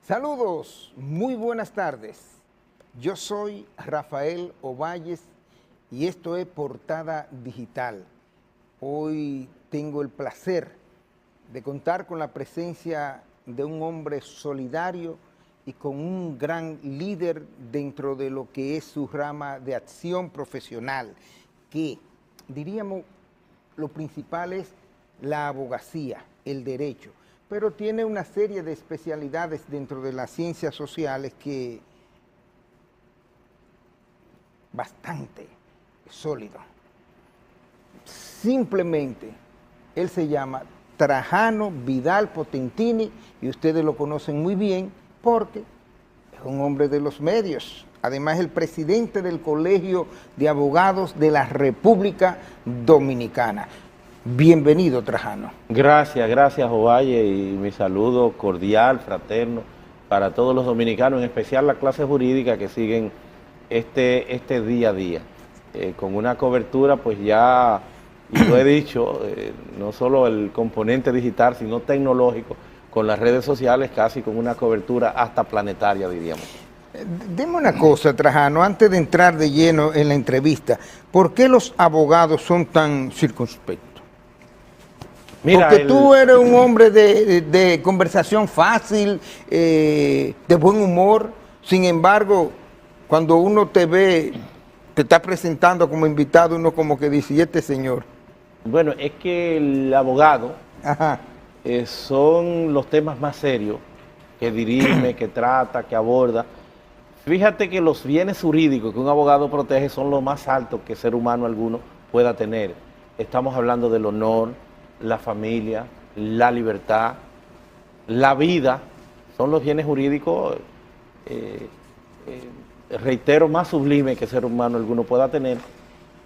Saludos, muy buenas tardes. Yo soy Rafael Ovalles y esto es Portada Digital. Hoy tengo el placer de contar con la presencia de un hombre solidario y con un gran líder dentro de lo que es su rama de acción profesional, que diríamos lo principal es la abogacía, el derecho, pero tiene una serie de especialidades dentro de las ciencias sociales que bastante sólido. Simplemente, él se llama Trajano Vidal Potentini y ustedes lo conocen muy bien porque es un hombre de los medios. Además, el presidente del Colegio de Abogados de la República Dominicana. Bienvenido, Trajano. Gracias, Ovalle, y mi saludo cordial, fraterno, para todos los dominicanos, en especial la clase jurídica que siguen este día a día, con una cobertura, pues ya, y lo he dicho, no solo el componente digital, sino tecnológico, con las redes sociales, casi con una cobertura hasta planetaria, diríamos. Dime una cosa, Trajano, antes de entrar de lleno en la entrevista, ¿por qué los abogados son tan circunspectos? Mira, porque tú eres un hombre de conversación fácil, de buen humor, sin embargo, cuando uno te ve, te está presentando como invitado, uno como que dice, ¿y este señor? Bueno, es que el abogado son los temas más serios que dirime, que trata, que aborda. Fíjate que los bienes jurídicos que un abogado protege son los más altos que ser humano alguno pueda tener. Estamos hablando del honor, la familia, la libertad, la vida, son los bienes jurídicos, reitero, más sublimes que ser humano alguno pueda tener.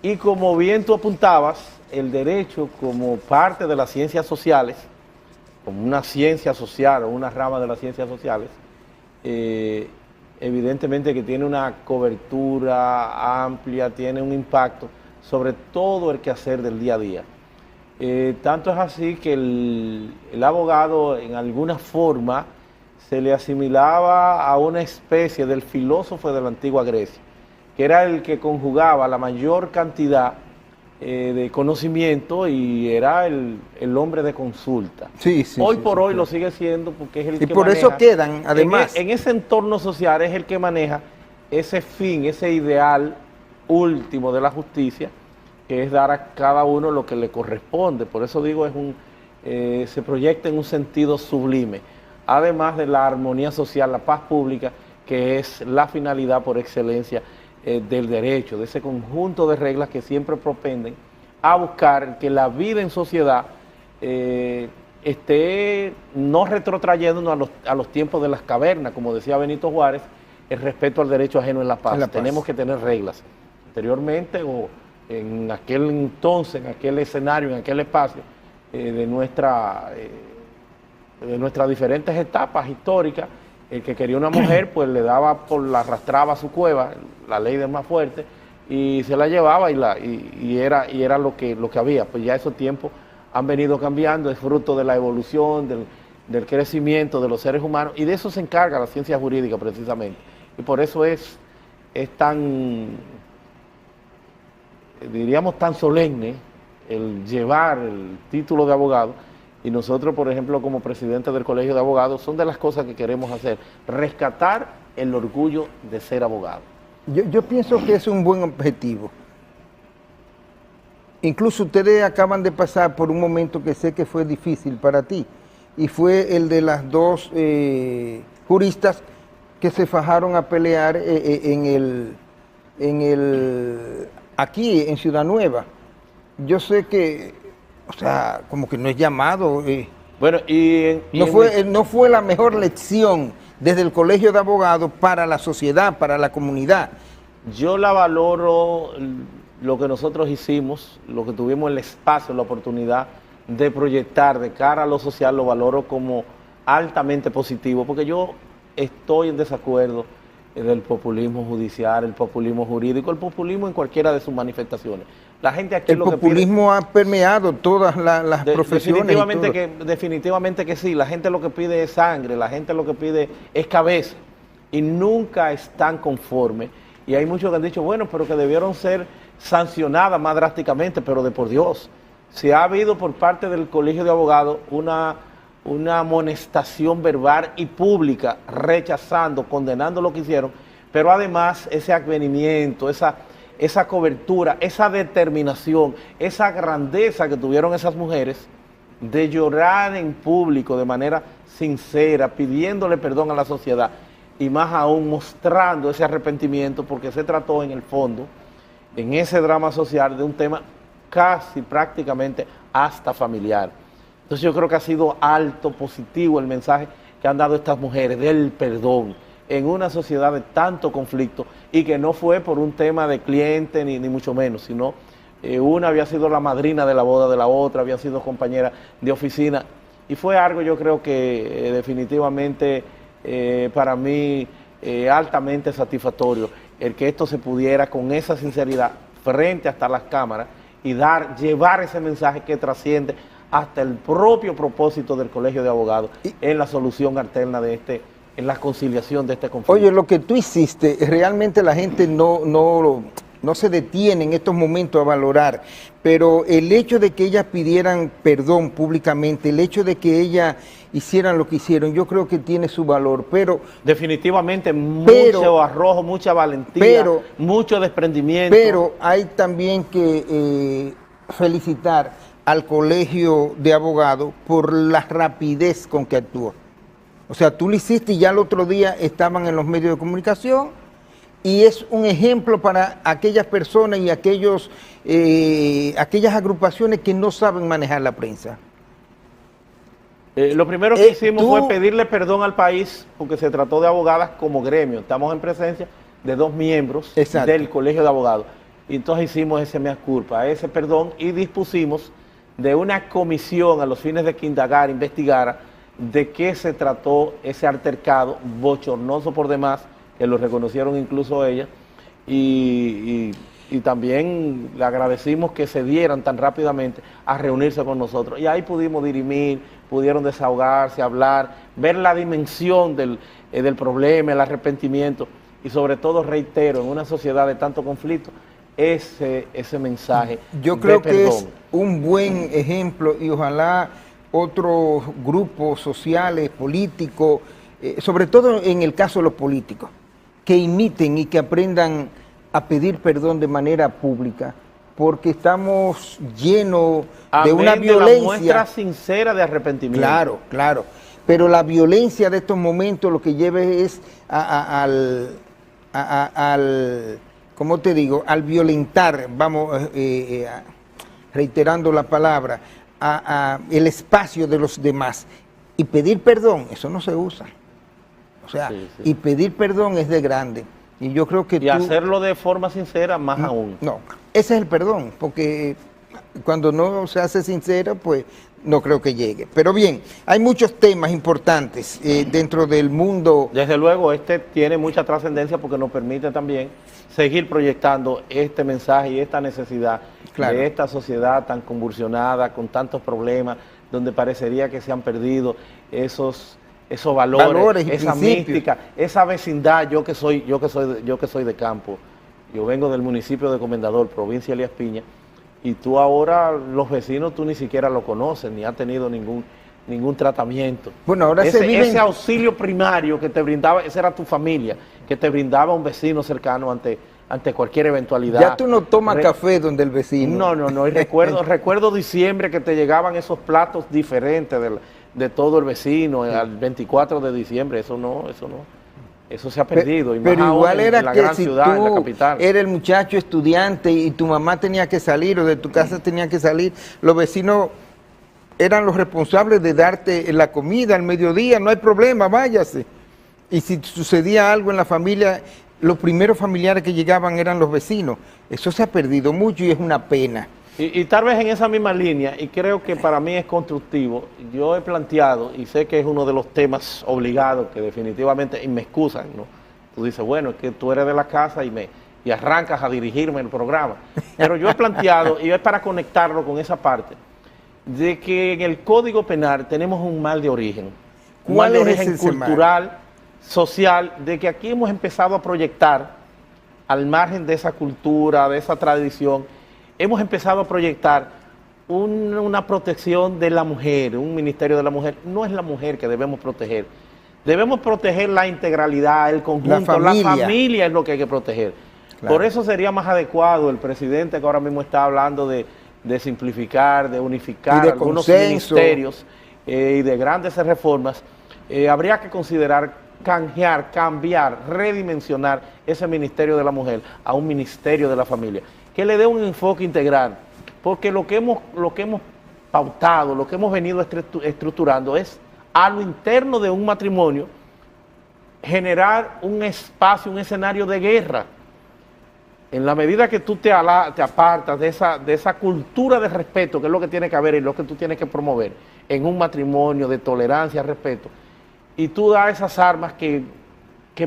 Y como bien tú apuntabas, el derecho como parte de las ciencias sociales, como una ciencia social o una rama de las ciencias sociales, evidentemente que tiene una cobertura amplia, tiene un impacto sobre todo el quehacer del día a día. Tanto es así que el abogado en alguna forma se le asimilaba a una especie del filósofo de la antigua Grecia, que era el que conjugaba la mayor cantidad de conocimiento y era el hombre de consulta. Hoy por hoy lo sigue siendo porque es el que por maneja, eso quedan, además. En ese entorno social es el que maneja ese fin, ese ideal último de la justicia, que es dar a cada uno lo que le corresponde. Por eso digo, se proyecta en un sentido sublime, además de la armonía social, la paz pública, que es la finalidad por excelencia del derecho, de ese conjunto de reglas que siempre propenden a buscar que la vida en sociedad esté no retrotrayéndonos a los tiempos de las cavernas, como decía Benito Juárez, el respeto al derecho ajeno en la paz. Tenemos que tener reglas. Anteriormente, o en aquel entonces, en aquel escenario, en aquel espacio de nuestras diferentes etapas históricas, el que quería una mujer, pues le daba la arrastraba a su cueva, la ley del más fuerte, y se la llevaba y era lo que había. Pues ya esos tiempos han venido cambiando, es fruto de la evolución, del crecimiento de los seres humanos, y de eso se encarga la ciencia jurídica precisamente. Y por eso es tan, diríamos, tan solemne el llevar el título de abogado, y nosotros, por ejemplo, como presidente del Colegio de Abogados, son de las cosas que queremos hacer, rescatar el orgullo de ser abogado. Yo pienso que es un buen objetivo. Incluso ustedes acaban de pasar por un momento que sé que fue difícil para ti, y fue el de las dos juristas que se fajaron a pelear aquí en Ciudad Nueva. Yo sé que, o sea, como que no es llamado. Bueno, no fue la mejor lección desde el Colegio de Abogados para la sociedad, para la comunidad. Yo la valoro, lo que nosotros hicimos, lo que tuvimos el espacio, la oportunidad de proyectar de cara a lo social, lo valoro como altamente positivo, porque yo estoy en desacuerdo del populismo judicial, el populismo jurídico, el populismo en cualquiera de sus manifestaciones. La gente aquí el populismo ha permeado todas las profesiones. Definitivamente que sí. La gente lo que pide es sangre, la gente lo que pide es cabeza y nunca están conformes. Y hay muchos que han dicho, bueno, pero que debieron ser sancionadas más drásticamente, pero de por Dios. Si ha habido por parte del Colegio de Abogados una amonestación verbal y pública rechazando, condenando lo que hicieron, pero además ese advenimiento, esa cobertura, esa determinación, esa grandeza que tuvieron esas mujeres de llorar en público de manera sincera, pidiéndole perdón a la sociedad y más aún mostrando ese arrepentimiento, porque se trató en el fondo, en ese drama social, de un tema casi prácticamente hasta familiar. Entonces yo creo que ha sido alto, positivo el mensaje que han dado estas mujeres del perdón en una sociedad de tanto conflicto y que no fue por un tema de cliente ni mucho menos, sino una había sido la madrina de la boda de la otra, había sido compañera de oficina y fue algo yo creo que definitivamente para mí altamente satisfactorio el que esto se pudiera con esa sinceridad frente hasta las cámaras y llevar ese mensaje que trasciende hasta el propio propósito del Colegio de Abogados en la solución alterna en la conciliación de este conflicto. Oye, lo que tú hiciste, realmente la gente no se detiene en estos momentos a valorar, pero el hecho de que ellas pidieran perdón públicamente, el hecho de que ellas hicieran lo que hicieron, yo creo que tiene su valor, pero... Definitivamente mucho arrojo, mucha valentía, mucho desprendimiento. Pero hay también que felicitar al Colegio de Abogados por la rapidez con que actuó. O sea, tú lo hiciste y ya el otro día estaban en los medios de comunicación y es un ejemplo para aquellas personas y aquellas agrupaciones que no saben manejar la prensa. Lo primero que hicimos fue pedirle perdón al país porque se trató de abogadas como gremio. Estamos en presencia de 2 miembros del Colegio de Abogados. Y entonces hicimos ese mea culpa, ese perdón y dispusimos de una comisión a los fines de que indagara, investigara de qué se trató ese altercado bochornoso por demás, que lo reconocieron incluso ellas, y también le agradecimos que se dieran tan rápidamente a reunirse con nosotros. Y ahí pudimos dirimir, pudieron desahogarse, hablar, ver la dimensión del problema, el arrepentimiento, y sobre todo, reitero, en una sociedad de tanto conflicto, ese mensaje yo creo que es un buen ejemplo y ojalá otros grupos sociales, políticos, sobre todo en el caso de los políticos, que imiten y que aprendan a pedir perdón de manera pública, porque estamos llenos de una violencia. La muestra sincera de arrepentimiento. Claro, claro, pero la violencia de estos momentos lo que lleva es al ¿cómo te digo?, al violentar, vamos, reiterando la palabra, el espacio de los demás. Y pedir perdón, eso no se usa. O sea, y pedir perdón es de grande. Y yo creo que hacerlo de forma sincera, más aún. No, ese es el perdón, porque cuando no se hace sincero, pues no creo que llegue. Pero bien, hay muchos temas importantes dentro del mundo. Desde luego, este tiene mucha trascendencia porque nos permite también seguir proyectando este mensaje y esta necesidad de esta sociedad tan convulsionada, con tantos problemas, donde parecería que se han perdido esos valores, esa mística, esa vecindad. Yo que soy de campo, yo vengo del municipio de Comendador, provincia de Elías Piña, y tú ahora, los vecinos, tú ni siquiera lo conoces, ni has tenido ningún tratamiento. Bueno, ahora ese auxilio primario que te brindaba, esa era tu familia, que te brindaba un vecino cercano ante cualquier eventualidad. Ya tú no tomas café donde el vecino. No, y recuerdo diciembre que te llegaban esos platos diferentes de todo el vecino, al 24 de diciembre, eso se ha perdido. Y pero más igual era en la que gran si ciudad, tú en la capital. Era el muchacho estudiante y tu mamá tenía que salir o de tu casa tenía que salir, los vecinos eran los responsables de darte la comida al mediodía, no hay problema, váyase. Y si sucedía algo en la familia, los primeros familiares que llegaban eran los vecinos. Eso se ha perdido mucho y es una pena. Y tal vez en esa misma línea, y creo que para mí es constructivo, yo he planteado, y sé que es uno de los temas obligados, que definitivamente, y me excusan, ¿no?, Tú dices, bueno, es que tú eres de la casa y arrancas a dirigirme el programa. Pero yo he planteado, y es para conectarlo con esa parte, de que en el Código Penal tenemos un mal de origen. Un mal de origen cultural, social, de que aquí hemos empezado a proyectar, al margen de esa cultura, de esa tradición, hemos empezado a proyectar una protección de la mujer, un ministerio de la mujer. No es la mujer que debemos proteger. Debemos proteger la integralidad, el conjunto, la familia es lo que hay que proteger. Claro. Por eso sería más adecuado el presidente que ahora mismo está hablando de simplificar, de unificar algunos ministerios y de grandes reformas. Habría que considerar canjear, cambiar, redimensionar ese ministerio de la mujer a un ministerio de la familia, que le dé un enfoque integral, porque lo que hemos pautado, lo que hemos venido estructurando es a lo interno de un matrimonio generar un espacio, un escenario de guerra. En la medida que tú te apartas de esa cultura de respeto, que es lo que tiene que haber y lo que tú tienes que promover en un matrimonio de tolerancia, respeto, y tú das esas armas que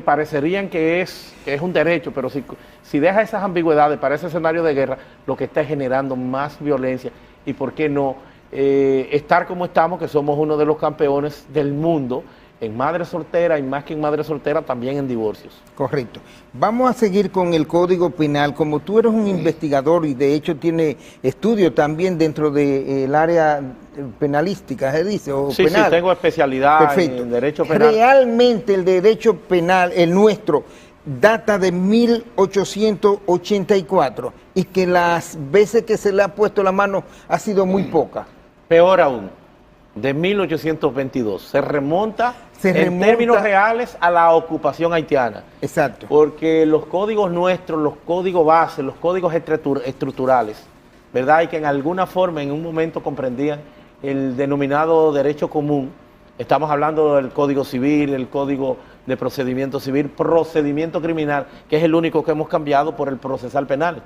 parecerían que es un derecho, pero si dejas esas ambigüedades para ese escenario de guerra, lo que está generando más violencia y, ¿por qué no?, estar como estamos, que somos uno de los campeones del mundo en madre soltera y más que en madre soltera también en divorcios. Correcto. Vamos a seguir con el Código Penal. Como tú eres un investigador y de hecho tiene estudio también dentro del área penalística, ¿se dice? O sí, penal. Sí, tengo especialidad en derecho penal. Realmente el derecho penal, el nuestro, data de 1884 y que las veces que se le ha puesto la mano ha sido muy poca. Peor aún, de 1822. Se remonta en términos reales a la ocupación haitiana. Exacto. Porque los códigos nuestros, los códigos base, los códigos estructurales, ¿verdad? Y que en alguna forma, en un momento comprendían el denominado derecho común. Estamos hablando del Código Civil, el Código de Procedimiento Civil, procedimiento criminal, que es el único que hemos cambiado por el procesal penal.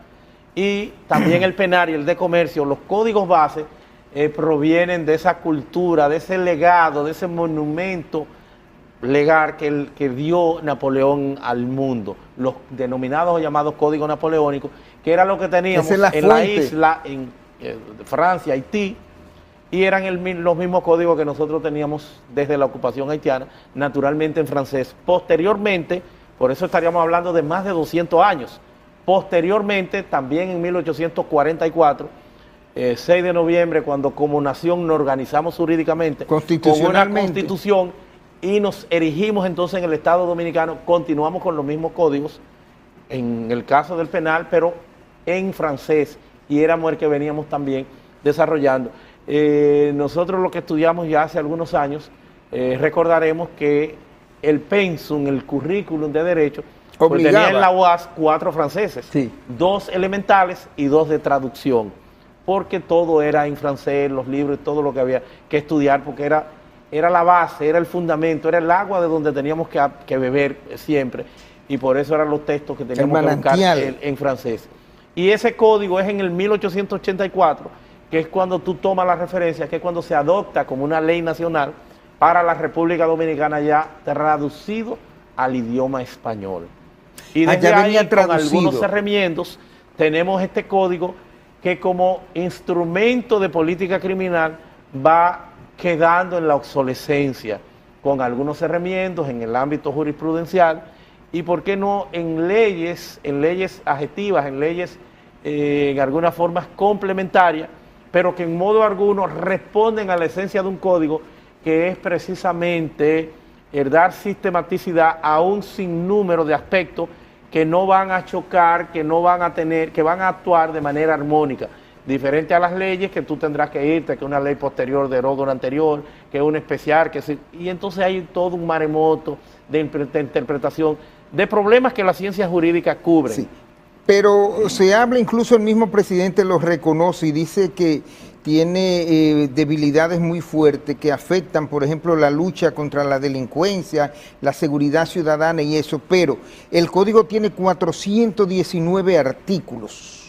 Y también el penal y el de comercio, los códigos base, provienen de esa cultura, de ese legado, de ese monumento legal que dio Napoleón al mundo, los denominados o llamados códigos napoleónicos, que era lo que teníamos en la isla, en Francia, Haití, y eran los mismos códigos que nosotros teníamos desde la ocupación haitiana, naturalmente en francés. Posteriormente, por eso estaríamos hablando de más de 200 años, posteriormente, también en 1844, 6 de noviembre, cuando como nación nos organizamos jurídicamente con una constitución y nos erigimos entonces en el Estado Dominicano, continuamos con los mismos códigos, en el caso del penal, pero en francés, y éramos el que veníamos también desarrollando. Nosotros lo que estudiamos ya hace algunos años, recordaremos que el pensum, el currículum de Derecho, pues tenía en la UAS 4 franceses, sí, 2 elementales y 2 de traducción, porque todo era en francés, los libros, todo lo que había que estudiar, porque era la base, era el fundamento, era el agua de donde teníamos que beber siempre, y por eso eran los textos que teníamos que buscar en francés. Y ese código es en el 1884, que es cuando tú tomas la referencia, que es cuando se adopta como una ley nacional para la República Dominicana, ya traducido al idioma español. Y desde ahí, con algunos remiendos, tenemos este código que como instrumento de política criminal va quedando en la obsolescencia, con algunos remiendos en el ámbito jurisprudencial, y por qué no en leyes adjetivas, en leyes en algunas formas complementarias, pero que en modo alguno responden a la esencia de un código, que es precisamente el dar sistematicidad a un sinnúmero de aspectos que no van a chocar, que no van a tener, que van a actuar de manera armónica, diferente a las leyes que tú tendrás que irte, que una ley posterior deroga una anterior, que una especial, y entonces hay todo un maremoto de interpretación, de problemas que la ciencia jurídica cubre. Sí, pero se habla, incluso el mismo presidente lo reconoce y dice que tiene debilidades muy fuertes que afectan, por ejemplo, la lucha contra la delincuencia, la seguridad ciudadana y eso, pero el código tiene 419 artículos.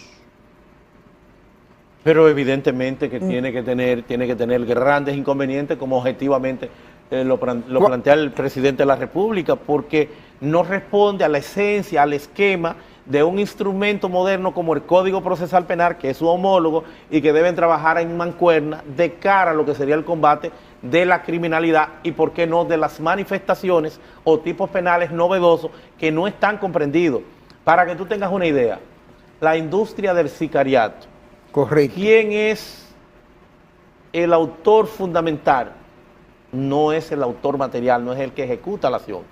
Pero evidentemente que tiene que tener grandes inconvenientes, como objetivamente lo plantea el presidente de la República, porque no responde a la esencia, al esquema de un instrumento moderno como el Código Procesal Penal, que es su homólogo, y que deben trabajar en mancuerna de cara a lo que sería el combate de la criminalidad y, por qué no, de las manifestaciones o tipos penales novedosos que no están comprendidos. Para que tú tengas una idea, la industria del sicariato. Correcto. ¿Quién es el autor fundamental? No es el autor material, no es el que ejecuta la acción,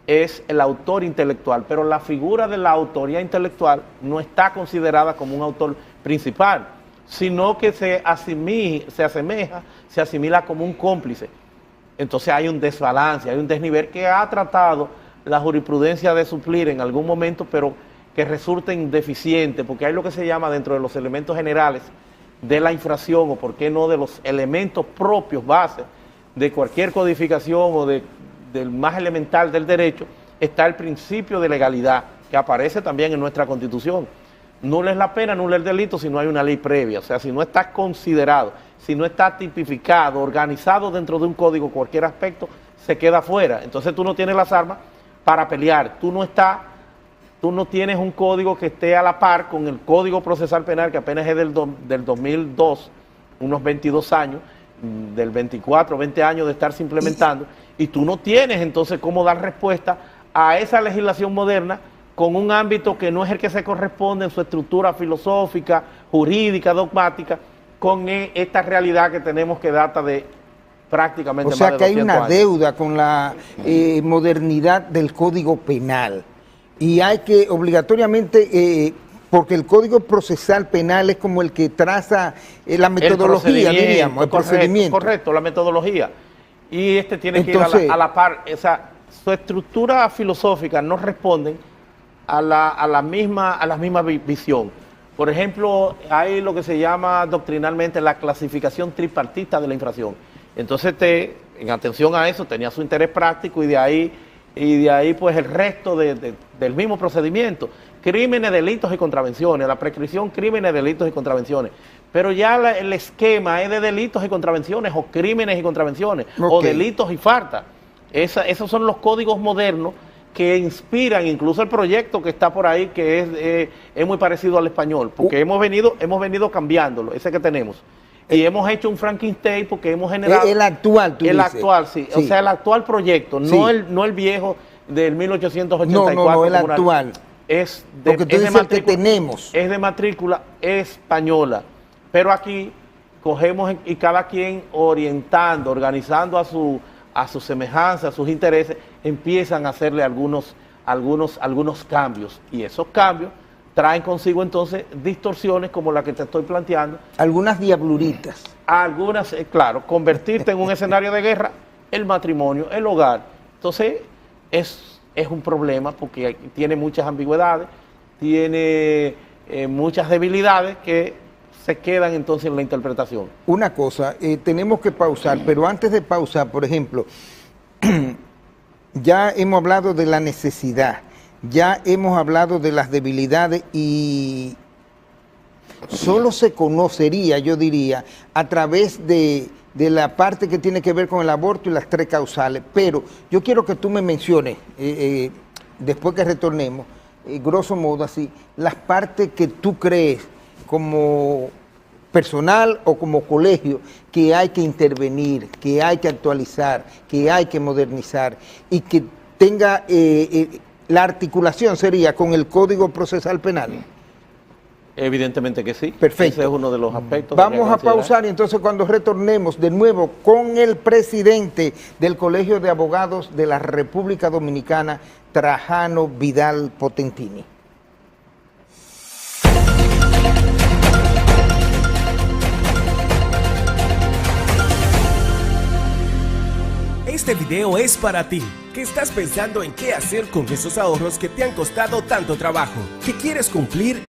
es el autor intelectual, pero la figura de la autoría intelectual no está considerada como un autor principal, sino que se asimila como un cómplice. Entonces hay un desbalance, hay un desnivel que ha tratado la jurisprudencia de suplir en algún momento, pero que resulta indeficiente, porque hay lo que se llama, dentro de los elementos generales de la infracción, o por qué no de los elementos propios, bases de cualquier codificación o del más elemental del derecho, está el principio de legalidad, que aparece también en nuestra Constitución. Nula es la pena, nula el delito si no hay una ley previa. O sea, si no está considerado, si no está tipificado, organizado dentro de un código, cualquier aspecto, se queda fuera. Entonces tú no tienes las armas para pelear. Tú no tienes un código que esté a la par con el Código Procesal Penal, que apenas es del 2002, unos 22 años, del 24, 20 años de estarse implementando, y tú no tienes entonces cómo dar respuesta a esa legislación moderna con un ámbito que no es el que se corresponde en su estructura filosófica, jurídica, dogmática, con esta realidad que tenemos, que data de prácticamente más de 200 años. O sea que hay una deuda con la modernidad del Código Penal, y hay que obligatoriamente, porque el Código Procesal Penal es como el que traza la metodología, diríamos, el procedimiento. Correcto, la metodología. Y este tiene que ir a la par. O sea, su estructura filosófica no responde a la misma visión. Por ejemplo, hay lo que se llama doctrinalmente la clasificación tripartita de la infracción. Entonces, en atención a eso, tenía su interés práctico, y de ahí pues el resto del mismo procedimiento. Crímenes, delitos y contravenciones, la prescripción, crímenes, delitos y contravenciones. Pero ya el esquema es de delitos y contravenciones, o crímenes y contravenciones, o delitos y faltas. Esos son los códigos modernos que inspiran incluso el proyecto que está por ahí, que es muy parecido al español, porque hemos venido cambiándolo, ese que tenemos. Y hemos hecho un Frankenstein porque hemos generado... El actual, tú dices. El actual, sí. O sea, el actual proyecto, sí. no el viejo del 1884. No, el actual. Porque tú dices el que tenemos. Es de matrícula española. Pero aquí cogemos y cada quien orientando, organizando a su semejanza, a sus intereses, empiezan a hacerle algunos cambios. Y esos cambios traen consigo entonces distorsiones como la que te estoy planteando. Algunas diabluritas. Algunas, claro, convertirte en un escenario de guerra, el matrimonio, el hogar. Entonces, es un problema porque tiene muchas ambigüedades, tiene muchas debilidades que se quedan entonces en la interpretación. Una cosa, tenemos que pausar, pero antes de pausar, por ejemplo, ya hemos hablado de la necesidad, ya hemos hablado de las debilidades, y solo se conocería, yo diría, a través de la parte que tiene que ver con el aborto y las 3 causales. Pero yo quiero que tú me menciones, después que retornemos, grosso modo así, las partes que tú crees como personal o como colegio que hay que intervenir, que hay que actualizar, que hay que modernizar, y que tenga la articulación sería con el Código Procesal Penal. Evidentemente que sí. Perfecto. Ese es uno de los aspectos. Vamos a pausar, y entonces cuando retornemos de nuevo con el presidente del Colegio de Abogados de la República Dominicana, Trajano Vidal Potentini. Este video es para ti, que estás pensando en qué hacer con esos ahorros que te han costado tanto trabajo, que quieres cumplir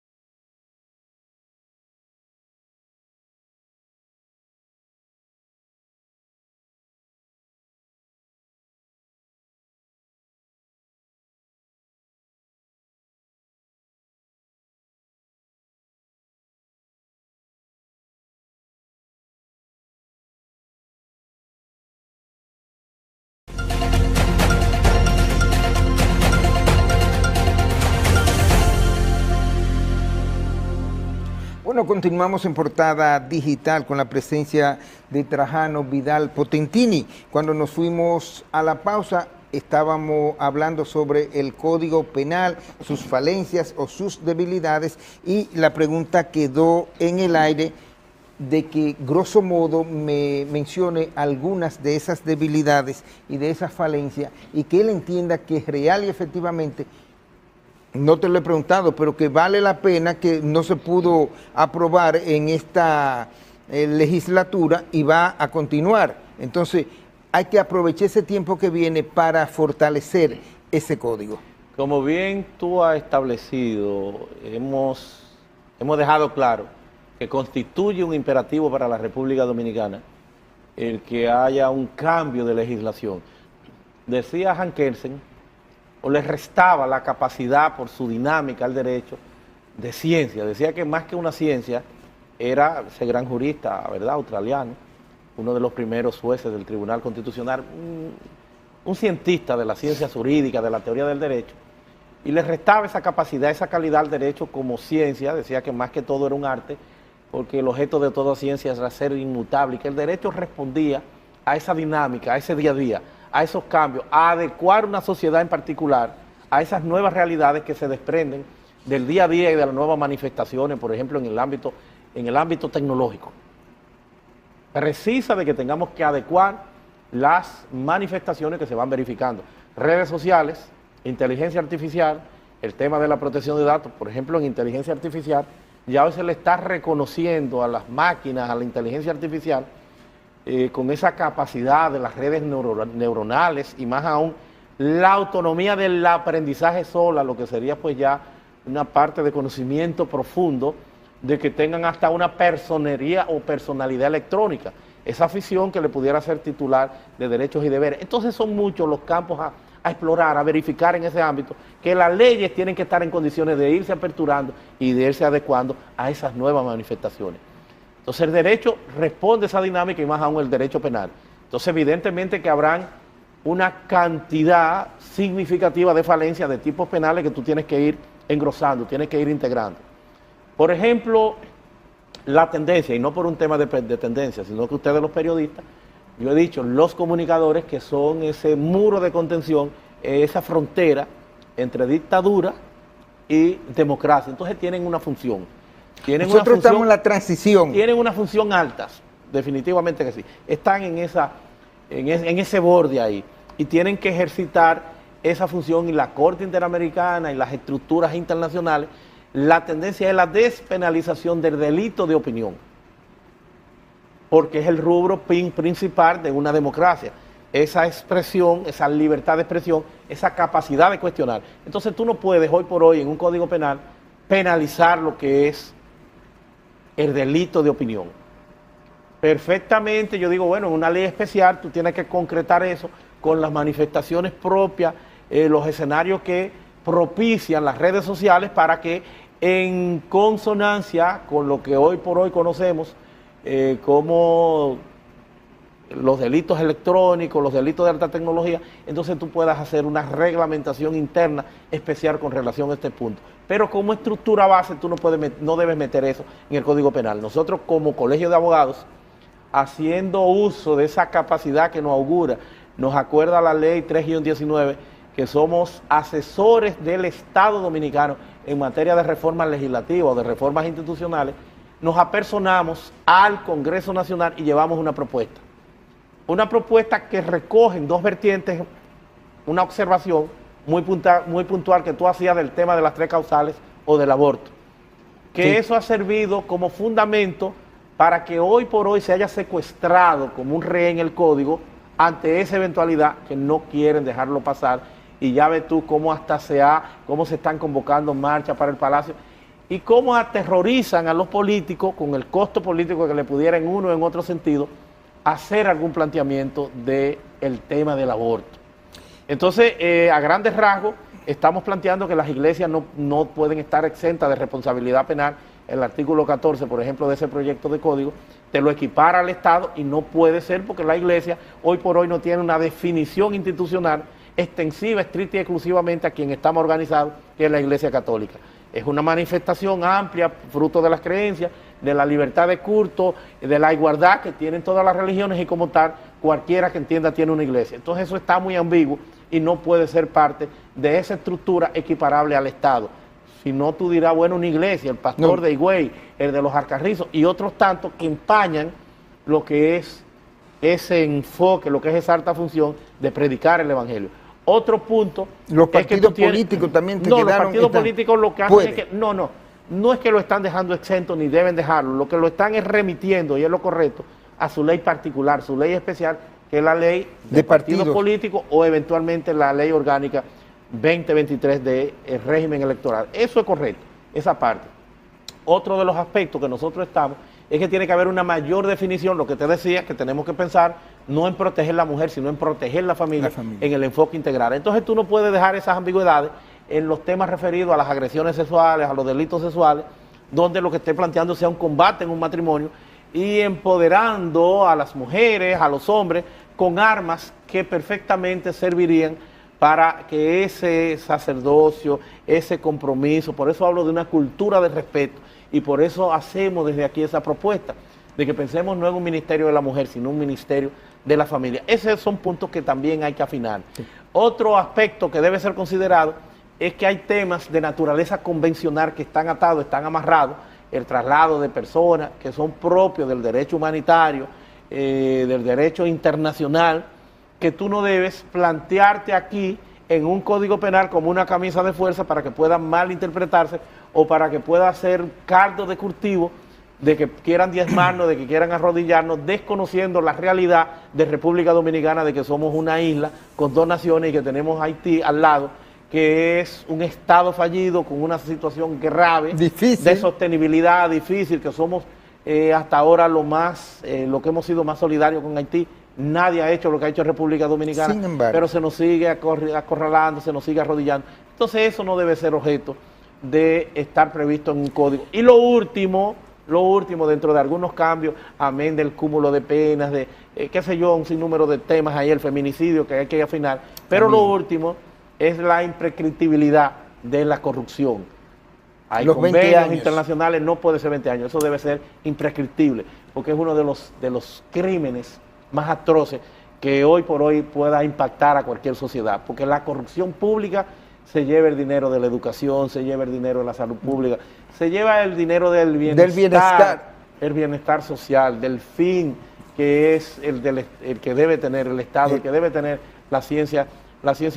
Bueno, continuamos en Portada Digital con la presencia de Trajano Vidal Potentini. Cuando nos fuimos a la pausa, estábamos hablando sobre el Código Penal, sus falencias o sus debilidades, y la pregunta quedó en el aire de que, grosso modo, me mencione algunas de esas debilidades y de esas falencias, y que él entienda que es real y efectivamente, no te lo he preguntado, pero que vale la pena, que no se pudo aprobar en esta legislatura y va a continuar. Entonces, hay que aprovechar ese tiempo que viene para fortalecer ese código. Como bien tú has establecido, hemos dejado claro que constituye un imperativo para la República Dominicana el que haya un cambio de legislación. Decía Han Kelsen, o le restaba la capacidad por su dinámica al derecho de ciencia. Decía que más que una ciencia era ese gran jurista, ¿verdad?, australiano, uno de los primeros jueces del Tribunal Constitucional, un cientista de las ciencias jurídicas, de la teoría del derecho, y le restaba esa capacidad, esa calidad al derecho como ciencia. Decía que más que todo era un arte, porque el objeto de toda ciencia era ser inmutable, y que el derecho respondía a esa dinámica, a ese día a día, a esos cambios, a adecuar una sociedad en particular a esas nuevas realidades que se desprenden del día a día y de las nuevas manifestaciones, por ejemplo, en el ámbito tecnológico. Precisa de que tengamos que adecuar las manifestaciones que se van verificando. Redes sociales, inteligencia artificial, el tema de la protección de datos, por ejemplo, en inteligencia artificial, ya hoy se le está reconociendo a las máquinas, a la inteligencia artificial, con esa capacidad de las redes neuronales y más aún la autonomía del aprendizaje sola, lo que sería pues ya una parte de conocimiento profundo, de que tengan hasta una personería o personalidad electrónica, esa afición que le pudiera ser titular de derechos y deberes. Entonces son muchos los campos a explorar, a verificar en ese ámbito, que las leyes tienen que estar en condiciones de irse aperturando y de irse adecuando a esas nuevas manifestaciones. Entonces el derecho responde a esa dinámica y más aún el derecho penal. Entonces evidentemente que habrán una cantidad significativa de falencias de tipos penales que tú tienes que ir engrosando, tienes que ir integrando. Por ejemplo, la tendencia, y no por un tema de tendencia, sino que ustedes los periodistas, yo he dicho, los comunicadores, que son ese muro de contención, esa frontera entre dictadura y democracia. Entonces tienen una función. Nosotros estamos en la transición. Tienen una función alta, definitivamente que sí. Están en ese borde ahí y tienen que ejercitar esa función, y la Corte Interamericana y las estructuras internacionales, la tendencia es la despenalización del delito de opinión, porque es el rubro principal de una democracia. Esa expresión, esa libertad de expresión, esa capacidad de cuestionar. Entonces tú no puedes hoy por hoy en un código penal penalizar lo que es el delito de opinión. Perfectamente, yo digo, bueno, en una ley especial tú tienes que concretar eso con las manifestaciones propias, los escenarios que propician las redes sociales, para que en consonancia con lo que hoy por hoy conocemos como los delitos electrónicos, los delitos de alta tecnología, entonces tú puedas hacer una reglamentación interna especial con relación a este punto. Pero como estructura base tú no debes meter eso en el Código Penal. Nosotros como Colegio de Abogados, haciendo uso de esa capacidad que nos augura, nos acuerda la ley 3-19, que somos asesores del Estado Dominicano en materia de reformas legislativas o de reformas institucionales, nos apersonamos al Congreso Nacional y llevamos una propuesta. Una propuesta que recoge en dos vertientes una observación muy puntual que tú hacías del tema de las 3 causales o del aborto. Que sí. Eso ha servido como fundamento para que hoy por hoy se haya secuestrado como un rehén el código ante esa eventualidad, que no quieren dejarlo pasar. Y ya ves tú cómo cómo se están convocando marchas para el Palacio y cómo aterrorizan a los políticos con el costo político que le pudiera en uno o en otro sentido hacer algún planteamiento del tema del aborto. Entonces, a grandes rasgos, estamos planteando que las iglesias no pueden estar exentas de responsabilidad penal. El artículo 14, por ejemplo, de ese proyecto de código, te lo equipara al Estado, y no puede ser, porque la iglesia hoy por hoy no tiene una definición institucional extensiva, estricta y exclusivamente a quien estamos organizados, que es la Iglesia Católica. Es una manifestación amplia, fruto de las creencias, de la libertad de culto, de la igualdad que tienen todas las religiones y como tal, cualquiera que entienda tiene una iglesia. Entonces eso está muy ambiguo y no puede ser parte de esa estructura equiparable al Estado. Si no, tú dirás, bueno, una iglesia, el pastor de Higüey, el de los Alcarrizos y otros tantos que empañan lo que es ese enfoque, lo que es esa alta función de predicar el Evangelio. Otro punto... Los partidos políticos también te quedaron... No, los partidos políticos lo que hacen es que... No es que lo están dejando exento ni deben dejarlo, lo que lo están es remitiendo, y es lo correcto, a su ley particular, su ley especial, que es la ley de partidos políticos o eventualmente la ley orgánica 2023 del régimen electoral. Eso es correcto, esa parte. Otro de los aspectos que nosotros estamos es que tiene que haber una mayor definición, lo que te decía, que tenemos que pensar no en proteger la mujer, sino en proteger la familia. En el enfoque integral. Entonces tú no puedes dejar esas ambigüedades en los temas referidos a las agresiones sexuales, a los delitos sexuales, donde lo que esté planteando sea un combate en un matrimonio y empoderando a las mujeres, a los hombres, con armas que perfectamente servirían para que ese sacerdocio, ese compromiso, por eso hablo de una cultura de respeto y por eso hacemos desde aquí esa propuesta, de que pensemos no en un ministerio de la mujer, sino un ministerio de la familia. Esos son puntos que también hay que afinar. Sí. Otro aspecto que debe ser considerado es que hay temas de naturaleza convencional que están atados, están amarrados, el traslado de personas que son propios del derecho humanitario, del derecho internacional, que tú no debes plantearte aquí en un código penal como una camisa de fuerza para que pueda malinterpretarse o para que pueda ser caldo de cultivo de que quieran diezmarnos, de que quieran arrodillarnos, desconociendo la realidad de República Dominicana, de que somos una isla con dos naciones y que tenemos Haití al lado, que es un estado fallido con una situación grave, difícil, de sostenibilidad difícil, que somos hasta ahora lo que hemos sido más solidarios con Haití. Nadie ha hecho lo que ha hecho República Dominicana, pero se nos sigue acorralando, se nos sigue arrodillando. Entonces eso no debe ser objeto de estar previsto en un código. Y lo último, dentro de algunos cambios, amén del cúmulo de penas, de qué sé yo, un sinnúmero de temas ahí, el feminicidio que hay que afinar, pero lo último es la imprescriptibilidad de la corrupción. Hay convenios internacionales, no puede ser 20 años, eso debe ser imprescriptible, porque es uno de los crímenes más atroces que hoy por hoy pueda impactar a cualquier sociedad, porque la corrupción pública se lleva el dinero de la educación, se lleva el dinero de la salud pública, se lleva el dinero del bienestar, el bienestar social, del fin que es el que debe tener el Estado, el que debe tener la ciencia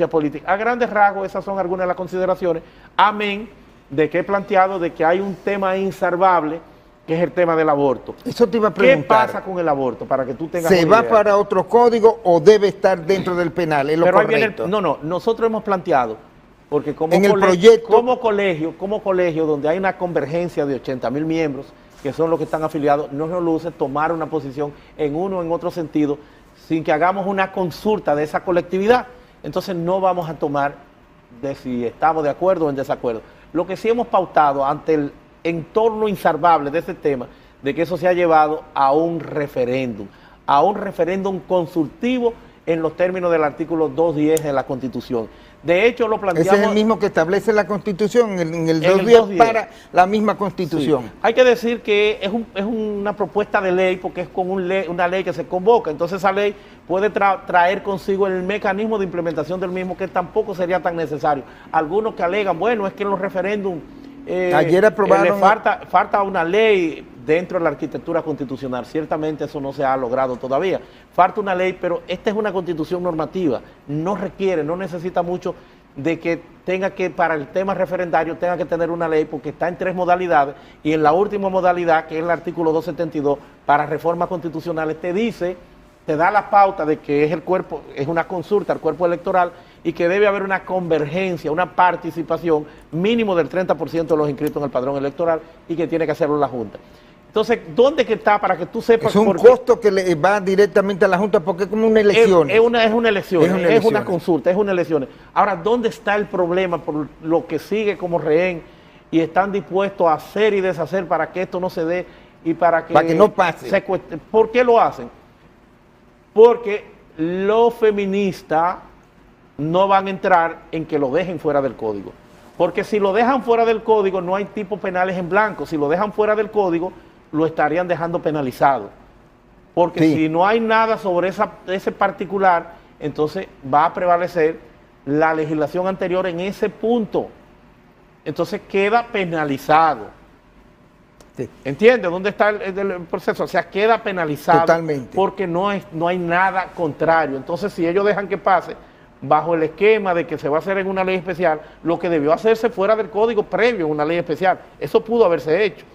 política. A grandes rasgos, esas son algunas de las consideraciones, amén de que he planteado de que hay un tema insalvable, que es el tema del aborto. Eso te iba a preguntar. ¿Qué pasa con el aborto? Para que tú tengas ¿Se va para otro código o debe estar dentro del penal? ¿Es lo correcto? Nosotros hemos planteado, porque como colegio donde hay una convergencia de 80,000 miembros, que son los que están afiliados, no nos luce tomar una posición en uno o en otro sentido, sin que hagamos una consulta de esa colectividad. Entonces no vamos a tomar de si estamos de acuerdo o en desacuerdo. Lo que sí hemos pautado ante el entorno insalvable de ese tema, de que eso se ha llevado a un referéndum consultivo en los términos del artículo 210 de la Constitución. De hecho, lo planteamos... Ese es el mismo que establece la Constitución, en el 210 para la misma Constitución. Sí. Hay que decir que es una propuesta de ley, porque es con una ley que se convoca, entonces esa ley puede traer consigo el mecanismo de implementación del mismo, que tampoco sería tan necesario. Algunos que alegan, bueno, es que en los referéndums ayer aprobaron... falta una ley dentro de la arquitectura constitucional. Ciertamente eso no se ha logrado todavía. Falta una ley, pero esta es una constitución normativa. No necesita mucho de que para el tema referendario tenga que tener una ley, porque está en 3 modalidades, y en la última modalidad, que es el artículo 272, para reformas constitucionales, te da la pauta de que es una consulta al cuerpo electoral y que debe haber una convergencia, una participación mínimo del 30% de los inscritos en el padrón electoral y que tiene que hacerlo la Junta. Entonces, ¿dónde que está? Para que tú sepas... Es un costo que le va directamente a la Junta porque es como una elección. Es una elección, es una consulta, es una elección. Ahora, ¿dónde está el problema por lo que sigue como rehén y están dispuestos a hacer y deshacer para que esto no se dé y para que no pase? ¿Por qué lo hacen? Porque los feministas no van a entrar en que lo dejen fuera del código. Porque si lo dejan fuera del código, no hay tipos penales en blanco. Si lo dejan fuera del código, lo estarían dejando penalizado. Porque sí, si no hay nada sobre ese particular, entonces va a prevalecer la legislación anterior en ese punto. Entonces queda penalizado. sí, ¿Entiendes dónde está el proceso? O sea, queda penalizado. Totalmente. Porque no hay nada contrario. Entonces, si ellos dejan que pase bajo el esquema de que se va a hacer en una ley especial, lo que debió hacerse fuera del código previo en una ley especial, eso pudo haberse hecho.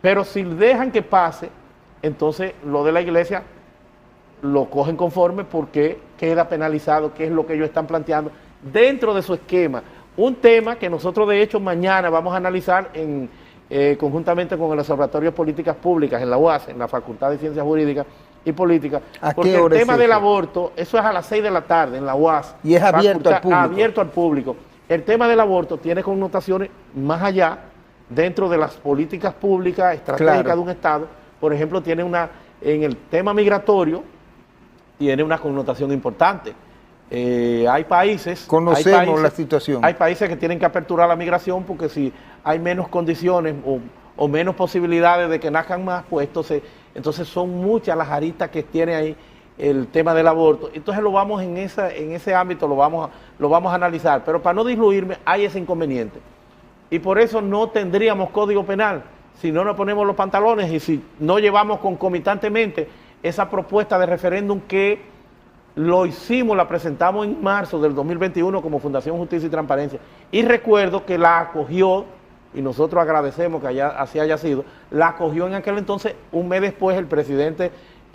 Pero si dejan que pase, entonces lo de la iglesia lo cogen conforme porque queda penalizado, que es lo que ellos están planteando dentro de su esquema. Un tema que nosotros de hecho mañana vamos a analizar conjuntamente con el Observatorio de Políticas Públicas en la UAS, en la Facultad de Ciencias Jurídicas y Políticas, porque el tema del aborto, eso es a las 6 de la tarde en la UAS. Y es abierto al público. Abierto al público. El tema del aborto tiene connotaciones más allá, dentro de las políticas públicas estratégicas de un Estado. Por ejemplo, tiene en el tema migratorio, tiene una connotación importante. Hay países... Conocemos la situación. Hay países que tienen que aperturar la migración porque si hay menos condiciones o menos posibilidades de que nazcan más, pues entonces son muchas las aristas que tiene ahí el tema del aborto. Entonces lo vamos en ese ámbito, lo vamos a analizar. Pero para no diluirme, hay ese inconveniente. Y por eso no tendríamos código penal si no nos ponemos los pantalones y si no llevamos concomitantemente esa propuesta de referéndum que lo hicimos, la presentamos en marzo del 2021 como Fundación Justicia y Transparencia. Y recuerdo que la acogió, y nosotros agradecemos que así haya sido, la acogió en aquel entonces, un mes después, el presidente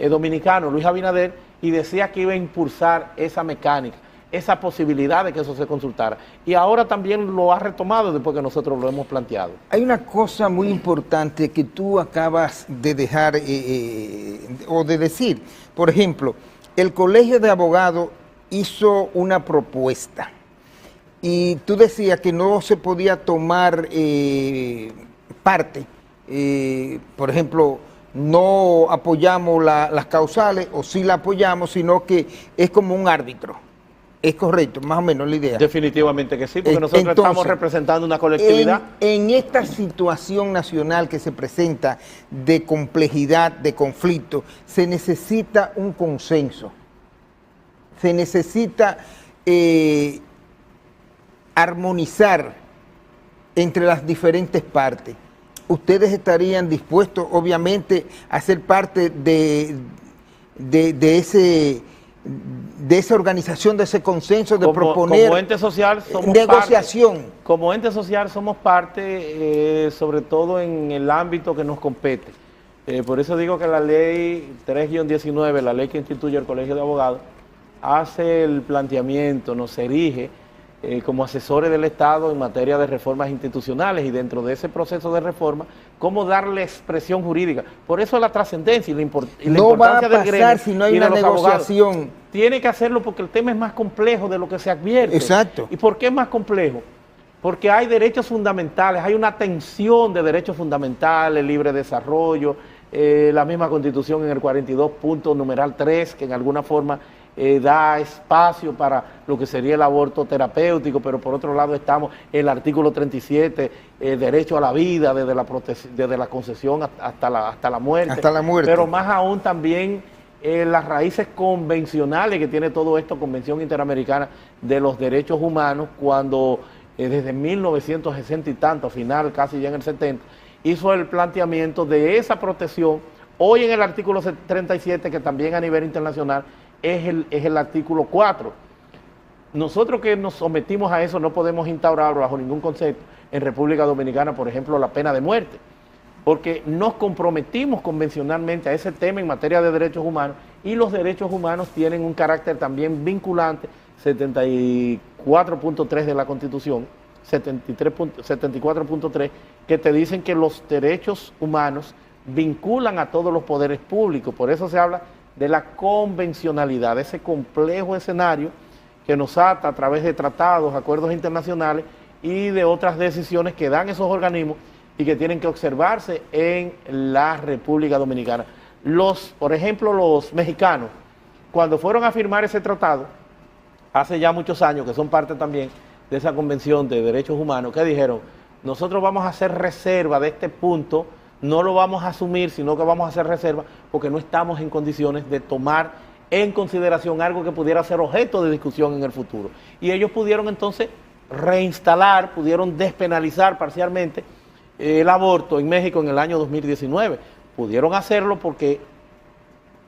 dominicano, Luis Abinader, y decía que iba a impulsar esa mecánica, esa posibilidad de que eso se consultara. Y ahora también lo ha retomado después que nosotros lo hemos planteado. Hay una cosa muy importante que tú acabas de dejar o de decir. Por ejemplo, el Colegio de Abogados hizo una propuesta y tú decías que no se podía tomar parte. Por ejemplo, no apoyamos las causales o sí la apoyamos, sino que es como un árbitro. ¿Es correcto? Más o menos la idea. Definitivamente que sí, porque nosotros estamos representando una colectividad. En esta situación nacional que se presenta de complejidad, de conflicto, se necesita un consenso. Se necesita armonizar entre las diferentes partes. Ustedes estarían dispuestos, obviamente, a ser parte de esa organización, de ese consenso, de proponer como ente social somos negociación. Parte, como ente social somos parte, sobre todo en el ámbito que nos compete. Por eso digo que la ley 3-19, la ley que instituye el Colegio de Abogados, hace el planteamiento, nos erige como asesores del Estado en materia de reformas institucionales y dentro de ese proceso de reforma, cómo darle expresión jurídica. Por eso la trascendencia y la importancia del gremio si no hay una negociación. Abogados. Tiene que hacerlo porque el tema es más complejo de lo que se advierte. Exacto. ¿Y por qué es más complejo? Porque hay derechos fundamentales, hay una tensión de derechos fundamentales, libre desarrollo, la misma Constitución en el 42 punto numeral 3, que en alguna forma da espacio para lo que sería el aborto terapéutico, pero por otro lado estamos en el artículo 37, derecho a la vida desde la concesión hasta la muerte. Hasta la muerte. Pero más aún también las raíces convencionales que tiene todo esto, Convención Interamericana de los Derechos Humanos, cuando desde 1960 y tanto, al final casi ya en el 70, hizo el planteamiento de esa protección. Hoy en el artículo 37, que también a nivel internacional es el artículo 4. Nosotros que nos sometimos a eso no podemos instaurar bajo ningún concepto en República Dominicana, por ejemplo, la pena de muerte, porque nos comprometimos convencionalmente a ese tema en materia de derechos humanos y los derechos humanos tienen un carácter también vinculante, 74.3 de la Constitución, 74.3, que te dicen que los derechos humanos vinculan a todos los poderes públicos. Por eso se habla de la convencionalidad, ese complejo escenario que nos ata a través de tratados, acuerdos internacionales y de otras decisiones que dan esos organismos y que tienen que observarse en la República Dominicana. Por ejemplo, los mexicanos, cuando fueron a firmar ese tratado, hace ya muchos años, que son parte también de esa Convención de Derechos Humanos, que dijeron, nosotros vamos a hacer reserva de este punto, no lo vamos a asumir, sino que vamos a hacer reserva porque no estamos en condiciones de tomar en consideración algo que pudiera ser objeto de discusión en el futuro. Y ellos pudieron entonces reinstalar, pudieron despenalizar parcialmente el aborto en México en el año 2019. Pudieron hacerlo porque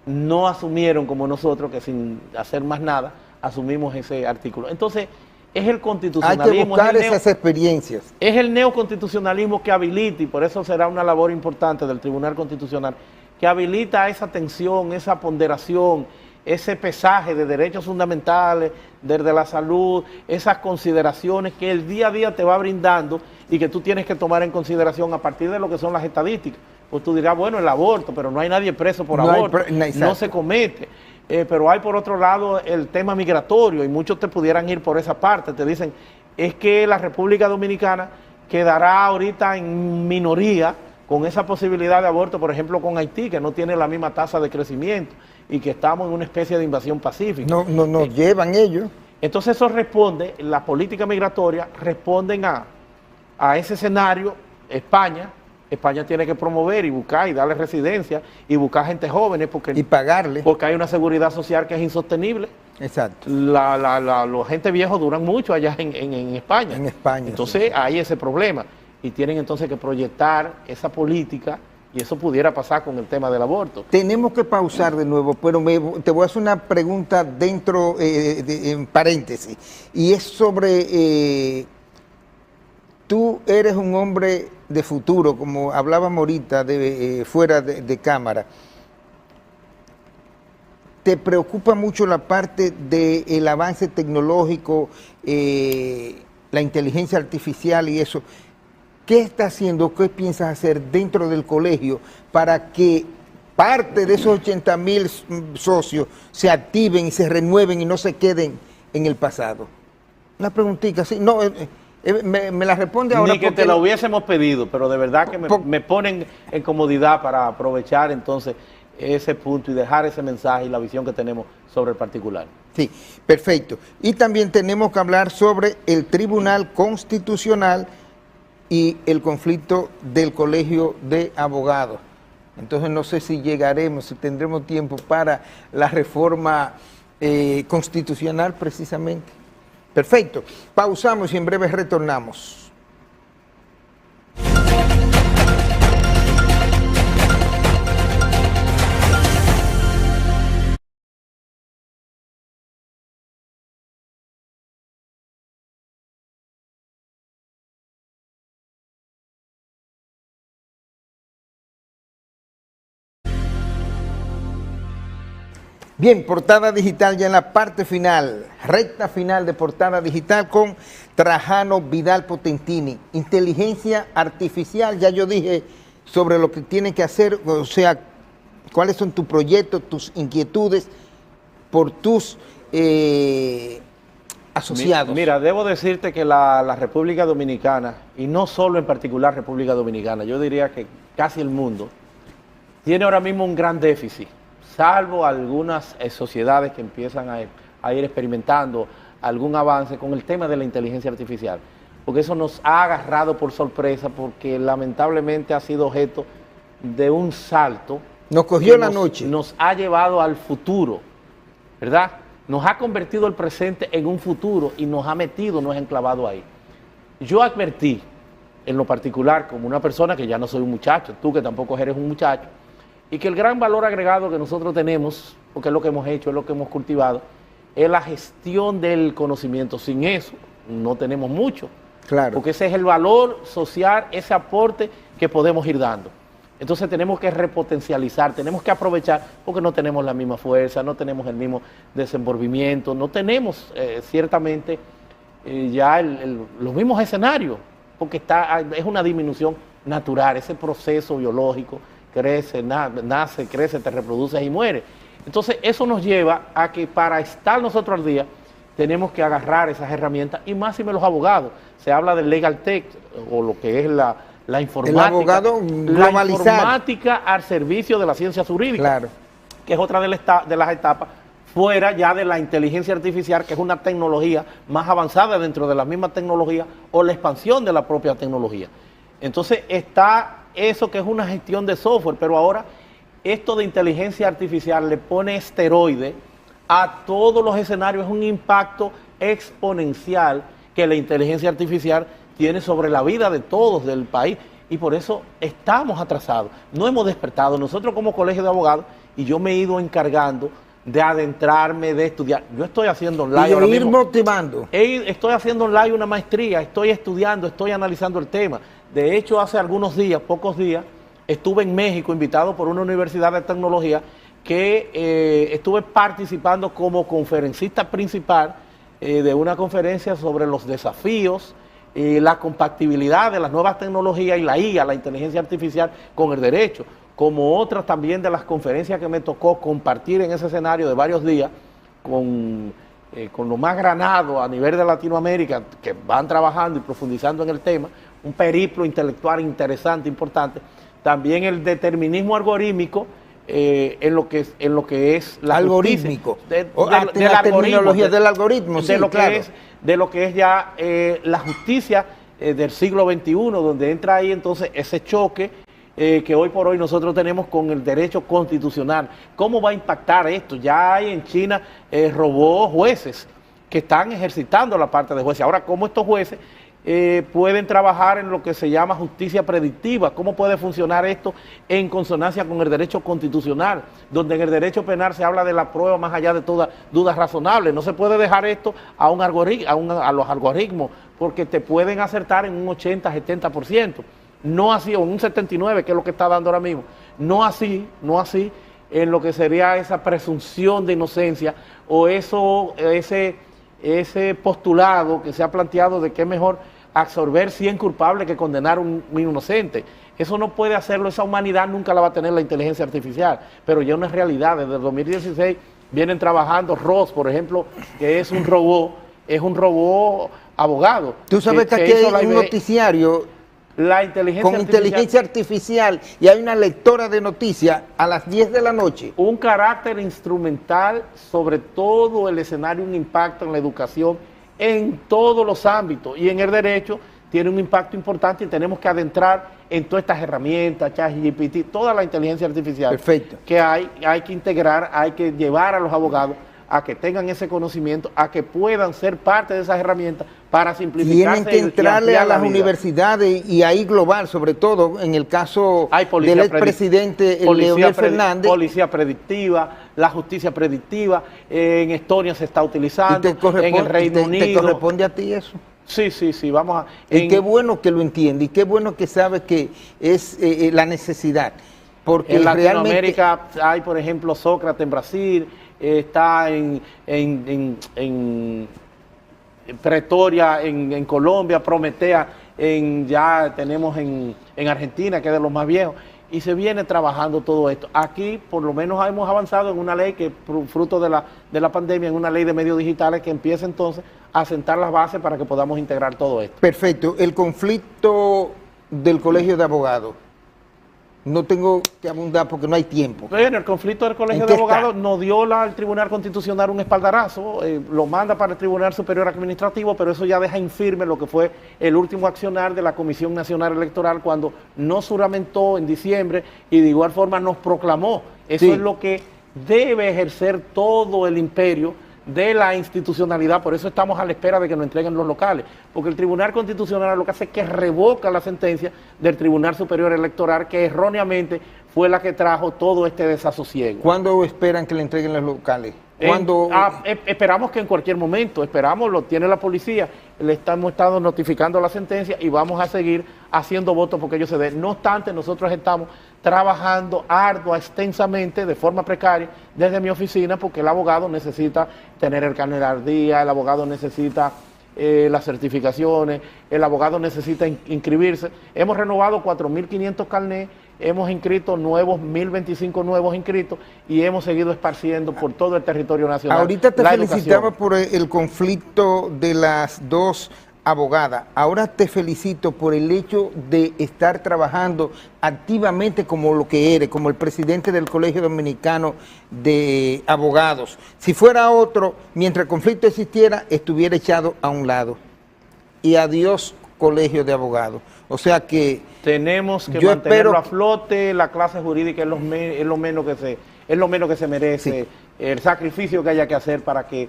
no asumieron como nosotros, que sin hacer más nada, asumimos ese artículo. Entonces, es el constitucionalismo. Hay que buscar esas experiencias. Es el neoconstitucionalismo que habilita, y por eso será una labor importante del Tribunal Constitucional, que habilita esa tensión, esa ponderación, ese pesaje de derechos fundamentales, desde la salud, esas consideraciones que el día a día te va brindando y que tú tienes que tomar en consideración a partir de lo que son las estadísticas. Pues tú dirás, bueno, el aborto, pero no hay nadie preso por aborto, no se comete. Pero hay por otro lado el tema migratorio, y muchos te pudieran ir por esa parte, te dicen, es que la República Dominicana quedará ahorita en minoría con esa posibilidad de aborto, por ejemplo con Haití, que no tiene la misma tasa de crecimiento y que estamos en una especie de invasión pacífica. No nos llevan ellos. Entonces eso responde, la política migratoria responden a ese escenario. España tiene que promover y buscar y darle residencia y buscar gente joven y pagarle. Porque hay una seguridad social que es insostenible. Exacto. Los gente viejos duran mucho allá en España. En España. Entonces sí, hay ese problema y tienen entonces que proyectar esa política, y eso pudiera pasar con el tema del aborto. Tenemos que pausar de nuevo, pero te voy a hacer una pregunta dentro, en paréntesis, y es sobre, tú eres un hombre de futuro, como hablábamos ahorita, fuera de cámara. ¿Te preocupa mucho la parte del avance tecnológico, la inteligencia artificial y eso? ¿Qué está haciendo, qué piensas hacer dentro del colegio para que parte de esos 80,000 socios se activen y se renueven y no se queden en el pasado? Una preguntita, sí, no, me la responde ahora. Ni que te lo hubiésemos pedido, pero de verdad que me ponen en comodidad para aprovechar entonces ese punto y dejar ese mensaje y la visión que tenemos sobre el particular. Sí, perfecto. Y también tenemos que hablar sobre el Tribunal Constitucional y el conflicto del Colegio de Abogados. Entonces no sé si llegaremos, si tendremos tiempo para la reforma constitucional precisamente. Perfecto, pausamos y en breve retornamos. Bien, portada digital ya en la parte final, recta final de portada digital con Trajano Vidal Potentini. Inteligencia artificial, ya yo dije sobre lo que tiene que hacer, o sea, cuáles son tus proyectos, tus inquietudes por tus asociados. Mira, debo decirte que la República Dominicana, y no solo en particular República Dominicana, yo diría que casi el mundo, tiene ahora mismo un gran déficit, salvo algunas sociedades que empiezan a ir experimentando algún avance con el tema de la inteligencia artificial, porque eso nos ha agarrado por sorpresa, porque lamentablemente ha sido objeto de un salto. Nos cogió la noche. Nos ha llevado al futuro, ¿verdad? Nos ha convertido el presente en un futuro y nos ha metido, nos ha enclavado ahí. Yo advertí, en lo particular, como una persona que ya no soy un muchacho, tú que tampoco eres un muchacho, y que el gran valor agregado que nosotros tenemos, porque es lo que hemos hecho, es lo que hemos cultivado, es la gestión del conocimiento. Sin eso no tenemos mucho. Claro. Porque ese es el valor social, ese aporte que podemos ir dando. Entonces tenemos que repotencializar, tenemos que aprovechar, porque no tenemos la misma fuerza, no tenemos el mismo desenvolvimiento, no tenemos ciertamente ya los mismos escenarios, porque es una disminución natural, ese proceso biológico, crece, nace, crece, te reproduces y muere. Entonces eso nos lleva a que para estar nosotros al día tenemos que agarrar esas herramientas, y más si los abogados. Se habla del legal tech, o lo que es la informática. El abogado globalizado. La informática al servicio de la ciencia jurídica, claro, que es otra de las etapas fuera ya de la inteligencia artificial, que es una tecnología más avanzada dentro de la misma tecnología o la expansión de la propia tecnología. Entonces está eso que es una gestión de software, pero ahora esto de inteligencia artificial le pone esteroide a todos los escenarios, es un impacto exponencial que la inteligencia artificial tiene sobre la vida de todos del país y por eso estamos atrasados, no hemos despertado. Nosotros como colegio de abogados, y yo me he ido encargando de adentrarme, de estudiar. Yo estoy haciendo online. Y de ir motivando. Estoy haciendo online una maestría, estoy estudiando, estoy analizando el tema. De hecho, hace algunos días, pocos días, estuve en México invitado por una universidad de tecnología que estuve participando como conferencista principal de una conferencia sobre los desafíos, la compatibilidad de las nuevas tecnologías y la IA, la inteligencia artificial, con el derecho, como otras también de las conferencias que me tocó compartir en ese escenario de varios días con lo más granado a nivel de Latinoamérica, que van trabajando y profundizando en el tema, un periplo intelectual interesante, importante. También el determinismo algorítmico, en lo que es la algorítmico, la terminología del algoritmo, de lo que es ya la justicia del siglo XXI, donde entra ahí entonces ese choque que hoy por hoy nosotros tenemos con el derecho constitucional. ¿Cómo va a impactar esto? Ya hay en China robots jueces que están ejercitando la parte de jueces. Ahora, ¿cómo estos jueces pueden trabajar en lo que se llama justicia predictiva? ¿Cómo puede funcionar esto en consonancia con el derecho constitucional? Donde en el derecho penal se habla de la prueba más allá de toda duda razonable. No se puede dejar esto a los algoritmos, porque te pueden acertar en un 80-70%. No así, o un 79%, que es lo que está dando ahora mismo. No así en lo que sería esa presunción de inocencia o ese postulado que se ha planteado de que es mejor absorber 100 culpables que condenar un inocente. Eso no puede hacerlo, esa humanidad nunca la va a tener la inteligencia artificial, pero ya una realidad. Desde el 2016 vienen trabajando Ross, por ejemplo, que es un robot abogado. Tú sabes que aquí hay un noticiario con inteligencia artificial y hay una lectora de noticias a las 10 de la noche. Un carácter instrumental sobre todo el escenario, un impacto en la educación en todos los ámbitos, y en el derecho tiene un impacto importante y tenemos que adentrar en todas estas herramientas, ChatGPT, toda la inteligencia artificial. Perfecto. Que hay que integrar, hay que llevar a los abogados a que tengan ese conocimiento, a que puedan ser parte de esas herramientas para simplificar. Tienen que entrarle a las universidades y ahí global, sobre todo en el caso del expresidente Leonel Fernández. Policía predictiva, la justicia predictiva, en Estonia se está utilizando, en el Reino Unido. ¿Te corresponde a ti eso? Sí, vamos a... Y qué bueno que lo entiende, y qué bueno que sabe que es la necesidad. Porque en Latinoamérica hay, por ejemplo, Sócrates en Brasil, está en Pretoria, en Colombia, Prometea, ya tenemos en Argentina, que es de los más viejos, y se viene trabajando todo esto. Aquí, por lo menos, hemos avanzado en una ley que, fruto de la pandemia, en una ley de medios digitales que empieza entonces a sentar las bases para que podamos integrar todo esto. Perfecto. El conflicto del Colegio de Abogados. No tengo que abundar porque no hay tiempo. Bueno, el conflicto del Colegio de Abogados nos dio el Tribunal Constitucional un espaldarazo, lo manda para el Tribunal Superior Administrativo, pero eso ya deja infirme lo que fue el último accionar de la Comisión Nacional Electoral cuando nos juramentó en diciembre y de igual forma nos proclamó. Eso es lo que debe ejercer todo el imperio de la institucionalidad. Por eso estamos a la espera de que nos entreguen los locales, porque el Tribunal Constitucional lo que hace es que revoca la sentencia del Tribunal Superior Electoral, que erróneamente fue la que trajo todo este desasosiego. ¿Cuándo esperan que le entreguen los locales? Esperamos que en cualquier momento, lo tiene la policía, le hemos estado notificando la sentencia y vamos a seguir haciendo votos porque ellos se den. No obstante, nosotros estamos trabajando ardua, extensamente, de forma precaria, desde mi oficina, porque el abogado necesita tener el carnet al día, el abogado necesita las certificaciones, el abogado necesita inscribirse. Hemos renovado 4.500 carnets, hemos inscrito 1.025 nuevos inscritos y hemos seguido esparciendo por todo el territorio nacional. Ahorita te felicitaba por el conflicto de las dos abogada, ahora te felicito por el hecho de estar trabajando activamente como lo que eres, como el presidente del Colegio Dominicano de Abogados. Si fuera otro, mientras el conflicto existiera, estuviera echado a un lado. Y adiós, Colegio de Abogados. O sea que tenemos que mantenerlo a flote. La clase jurídica es lo menos que se merece, sí. El sacrificio que haya que hacer para que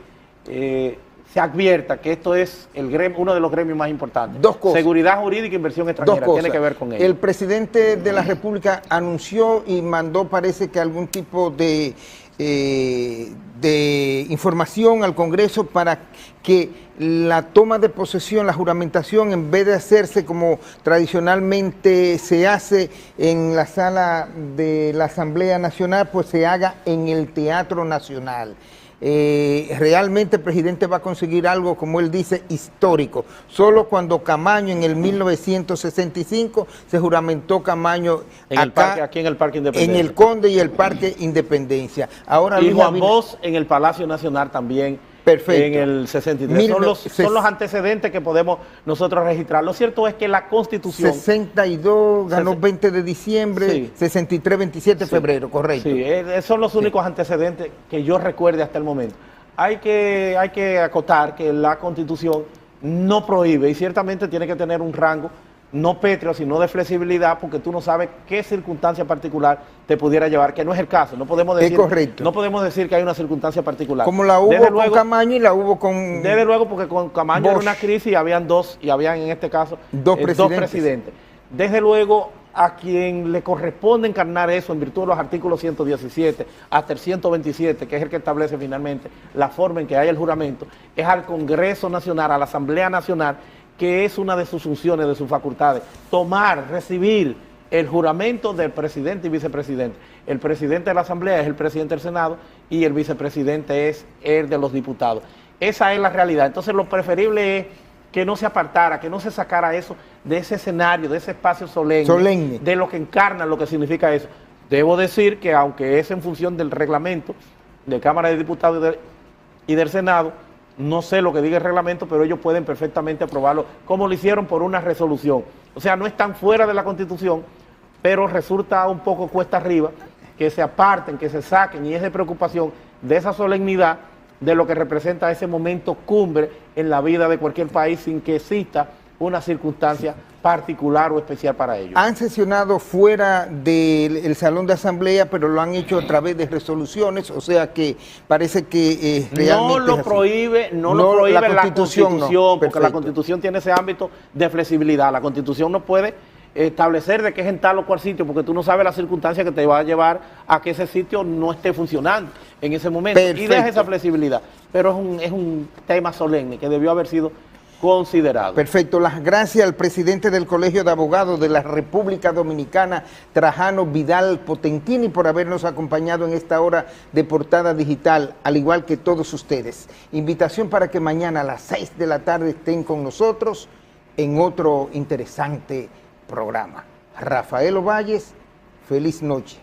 se advierta que esto es uno de los gremios más importantes. Dos cosas. Seguridad jurídica e inversión extranjera, tiene que ver con ello. El presidente de la República anunció y mandó, parece que algún tipo de información al Congreso para que la toma de posesión, la juramentación, en vez de hacerse como tradicionalmente se hace en la sala de la Asamblea Nacional, pues se haga en el Teatro Nacional. Realmente el presidente va a conseguir algo, como él dice, histórico. Solo cuando Camaño en el 1965 se juramentó Camaño aquí en el Parque Independencia. En el Conde y el Parque Independencia. Ahora y Juan Bosch en el Palacio Nacional también. Perfecto. En el 63. Son los antecedentes que podemos nosotros registrar. Lo cierto es que la Constitución... 62 ganó 20 de diciembre, sí. 63, 27 de febrero, correcto. Sí, son los únicos antecedentes que yo recuerde hasta el momento. Hay que acotar que la Constitución no prohíbe y ciertamente tiene que tener un rango no pétreo, sino de flexibilidad, porque tú no sabes qué circunstancia particular te pudiera llevar, que no es el caso. No podemos decir, correcto. No podemos decir que hay una circunstancia particular. Como la hubo con Camaño y la hubo con... Desde luego, porque con Camaño era una crisis y habían en este caso dos presidentes. Desde luego, a quien le corresponde encarnar eso en virtud de los artículos 117 hasta el 127, que es el que establece finalmente la forma en que hay el juramento, es al Congreso Nacional, a la Asamblea Nacional, que es una de sus funciones, de sus facultades, recibir el juramento del presidente y vicepresidente. El presidente de la Asamblea es el presidente del Senado y el vicepresidente es el de los diputados. Esa es la realidad. Entonces lo preferible es que no se apartara, que no se sacara eso de ese escenario, de ese espacio solemne, de lo que encarna, lo que significa eso. Debo decir que aunque es en función del reglamento de Cámara de Diputados y del Senado, no sé lo que diga el reglamento, pero ellos pueden perfectamente aprobarlo, como lo hicieron por una resolución. O sea, no están fuera de la Constitución, pero resulta un poco cuesta arriba que se aparten, que se saquen, y es de preocupación de esa solemnidad de lo que representa ese momento cumbre en la vida de cualquier país sin que exista una circunstancia particular o especial para ellos. Han sesionado fuera del salón de asamblea, pero lo han hecho a través de resoluciones, o sea que parece que realmente no lo prohíbe la Constitución, porque la Constitución tiene ese ámbito de flexibilidad. La Constitución no puede establecer de qué es en tal o cual sitio, porque tú no sabes la circunstancia que te va a llevar a que ese sitio no esté funcionando en ese momento. Perfecto. Y deja esa flexibilidad, pero es un tema solemne que debió haber sido considerado. Perfecto, las gracias al presidente del Colegio de Abogados de la República Dominicana, Trajano Vidal Potentini, por habernos acompañado en esta hora de Portada Digital, al igual que todos ustedes. Invitación para que mañana a las 6 de la tarde estén con nosotros en otro interesante programa. Rafael Ovalles, feliz noche.